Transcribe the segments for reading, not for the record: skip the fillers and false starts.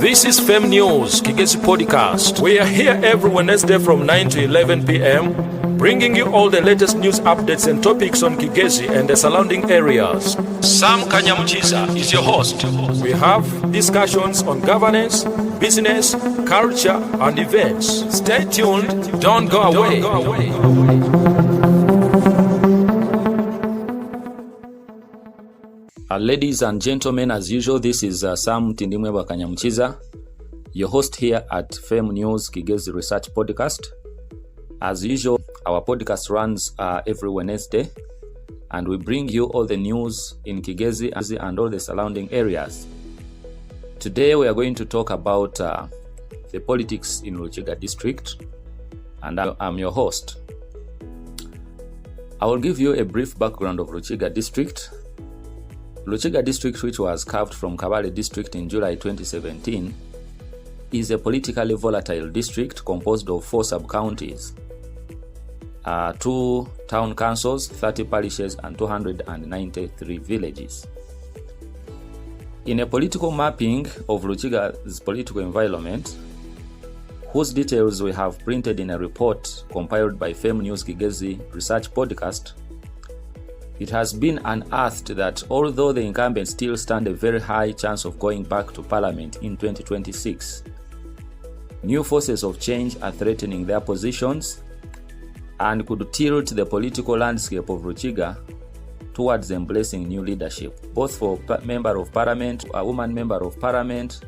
This is Fem News, Kigezi Podcast. We are here every Wednesday from 9 to 11 p.m., bringing you all the latest news updates and topics on Kigezi and the surrounding areas. Sam Kanyamuchiza is your host. We have discussions on governance, business, culture, and events. Stay tuned, don't go away. Ladies and gentlemen, as usual, this is Sam Tindimweba Kanyamuchiza, your host here at Fem News Kigezi Research Podcast. As usual, our podcast runs every Wednesday, and we bring you all the news in Kigezi and all the surrounding areas. Today we are going to talk about the politics in Rukiga district, and I'm your host. I will give you a brief background of Rukiga district. Rukiga district, which was carved from Kabale district in July 2017, is a politically volatile district composed of 4 sub-counties, 2 town councils, 30 parishes, and 293 villages. In a political mapping of Rukiga's political environment, whose details we have printed in a report compiled by Fem News Kigezi Research Podcast, it has been unearthed that although the incumbents still stand a very high chance of going back to parliament in 2026, new forces of change are threatening their positions and could tilt the political landscape of Rukiga towards embracing new leadership, both for member of parliament, a woman member of parliament,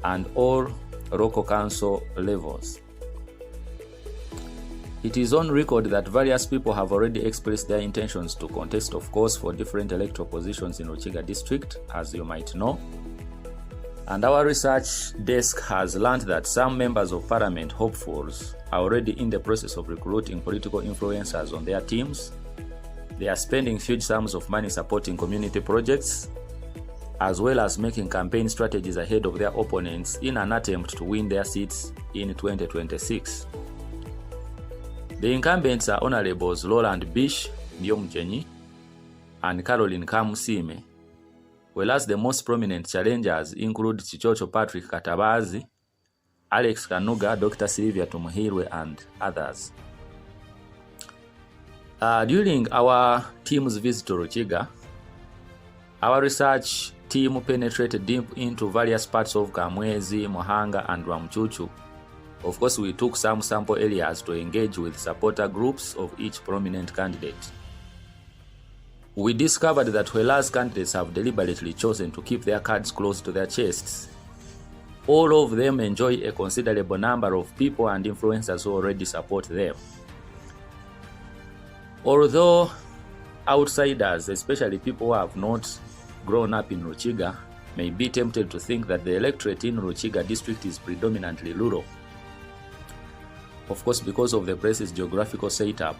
and all local council levels. It is on record that various people have already expressed their intentions to contest, of course, for different electoral positions in Rukiga district, as you might know. And our research desk has learned that some members of parliament hopefuls are already in the process of recruiting political influencers on their teams. They are spending huge sums of money supporting community projects, as well as making campaign strategies ahead of their opponents in an attempt to win their seats in 2026. The incumbents are Honorables Roland Bish Ndiomjenyi and Caroline Kamusime, whereas the most prominent challengers include Chichocho Patrick Katabazi, Alex Kanuga, Dr. Sylvia Tumuhirwe, and others. During our team's visit to Rukiga, our research team penetrated deep into various parts of Kamwezi, Muhanga, and Rwamuchuchu. Of course, we took some sample areas to engage with supporter groups of each prominent candidate. We discovered that whereas candidates have deliberately chosen to keep their cards close to their chests, all of them enjoy a considerable number of people and influencers who already support them. Although outsiders, especially people who have not grown up in Rukiga, may be tempted to think that the electorate in Rukiga district is predominantly rural, of course because of the place's geographical setup,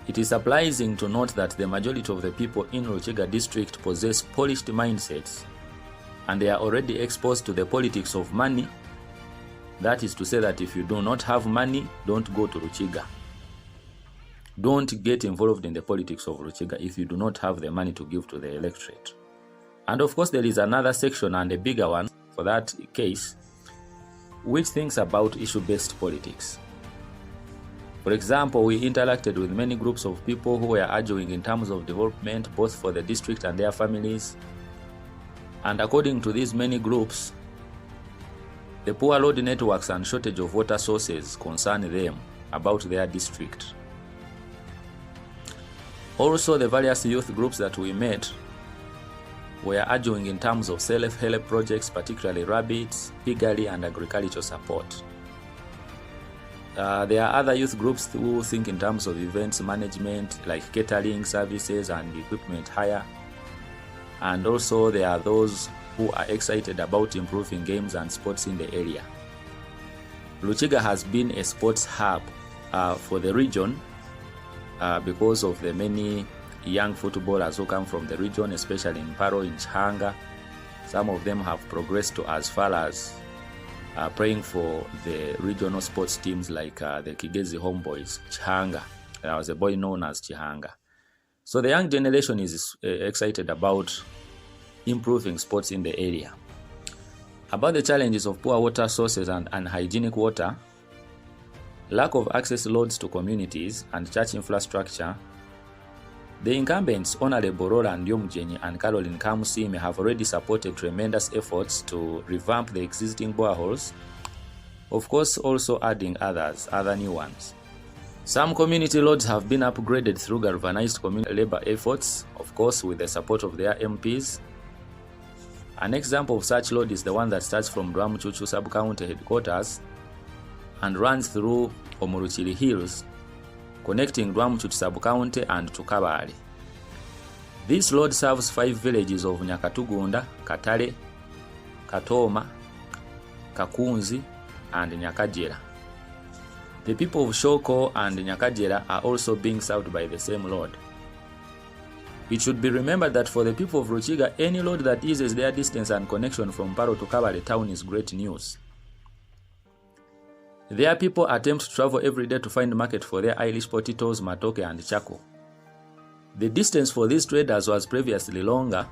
it is surprising to note that the majority of the people in Rukiga district possess polished mindsets, and they are already exposed to the politics of money. That is to say that if you do not have money, don't go to Rukiga. Don't get involved in the politics of Rukiga if you do not have the money to give to the electorate. And of course there is another section, and a bigger one for that case, which thinks about issue-based politics. For example, we interacted with many groups of people who were arguing in terms of development both for the district and their families. And according to these many groups, the poor road networks and shortage of water sources concern them about their district. Also, the various youth groups that we met were arguing in terms of self-help projects, particularly rabbits, piggery, and agricultural support. There are other youth groups who think in terms of events management, like catering services and equipment hire. And also there are those who are excited about improving games and sports in the area. Rukiga has been a sports hub for the region because of the many young footballers who come from the region, especially in Paro, in Chihanga. Some of them have progressed to as far as playing for the regional sports teams like the Kigezi Homeboys, Chihanga. There was a boy known as Chihanga. So the young generation is excited about improving sports in the area. About the challenges of poor water sources and unhygienic water, lack of access roads to communities, and church infrastructure, the incumbents Honorable Roland Yomjenyi and Caroline Kamusime have already supported tremendous efforts to revamp the existing boreholes, of course also adding other new ones. Some community roads have been upgraded through galvanized community labor efforts, of course with the support of their MPs. An example of such road is the one that starts from Rwamuchuchu sub-county headquarters and runs through Omuruchiri Hills, connecting Rwamuchuchu sub-county and to Kabale. This road serves 5 villages of Nyakatugunda, Katale, Katoma, Kakunzi, and Nyakajera. The people of Shoko and Nyakajera are also being served by the same road. It should be remembered that for the people of Rukiga, any road that eases their distance and connection from Paro to Kabale town is great news. Their people attempt to travel every day to find market for their Irish potatoes, matoke, and charcoal. The distance for these traders was previously longer,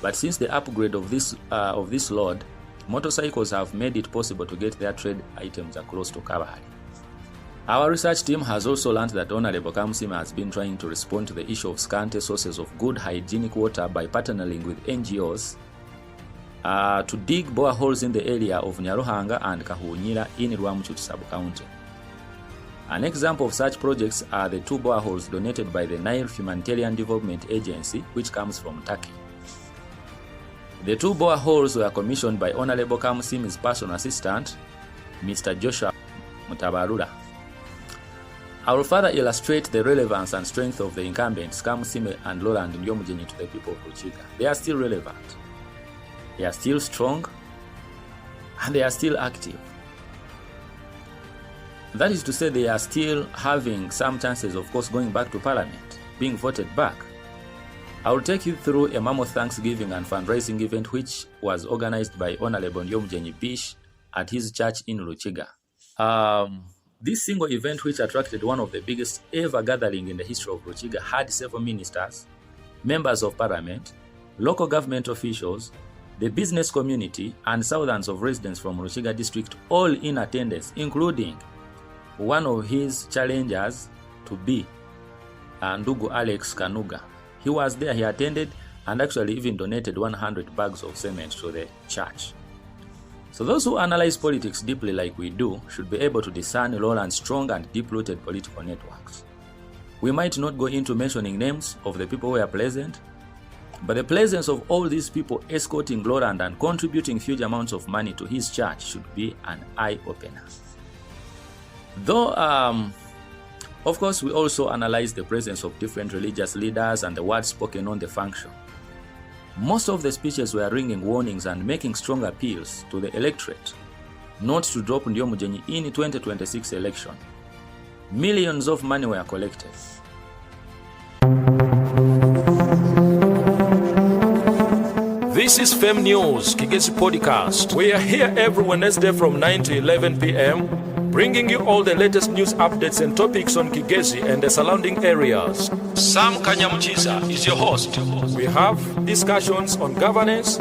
but since the upgrade of this road, motorcycles have made it possible to get their trade items across to Kabale. Our research team has also learned that Honorable Kamusime has been trying to respond to the issue of scanty sources of good hygienic water by partnering with NGOs to dig boreholes in the area of Nyaruhanga and Kahunyira in Rwamuchuchu sub-county. An example of such projects are the 2 boreholes donated by the Nile Humanitarian Development Agency, which comes from Turkey. The 2 boreholes were commissioned by Honorable Kamusime's personal assistant, Mr. Joshua Mutabarura. I will further illustrate the relevance and strength of the incumbents Kamusime and Roland Yomjenyi to the people of Rukiga. They are still relevant, they are still strong, and they are still active. That is to say, they are still having some chances, of course, going back to Parliament, being voted back. I will take you through a mammoth Thanksgiving and fundraising event which was organized by Honorable Yomjenyi Bish at his church in Rukiga. This single event, which attracted one of the biggest ever gathering in the history of Rukiga, had several ministers, members of parliament, local government officials, the business community, and thousands of residents from Rukiga district all in attendance, including one of his challengers to be Ndugu Alex Kanuga. He was there, he attended, and actually even donated 100 bags of cement to the church. So those who analyze politics deeply like we do should be able to discern Roland's strong and deep-rooted political networks. We might not go into mentioning names of the people who are present, but the presence of all these people escorting Roland and contributing huge amounts of money to his church should be an eye-opener. Though, of course, we also analyze the presence of different religious leaders and the words spoken on the function. Most of the speeches were ringing warnings and making strong appeals to the electorate not to drop Yomjenyi in 2026 election. Millions of money were collected. This is Fem News, Kigezi Podcast. We are here every Wednesday from 9 to 11 p.m. bringing you all the latest news updates and topics on Kigezi and the surrounding areas. Sam Kanyamuchiza is your host. We have discussions on governance,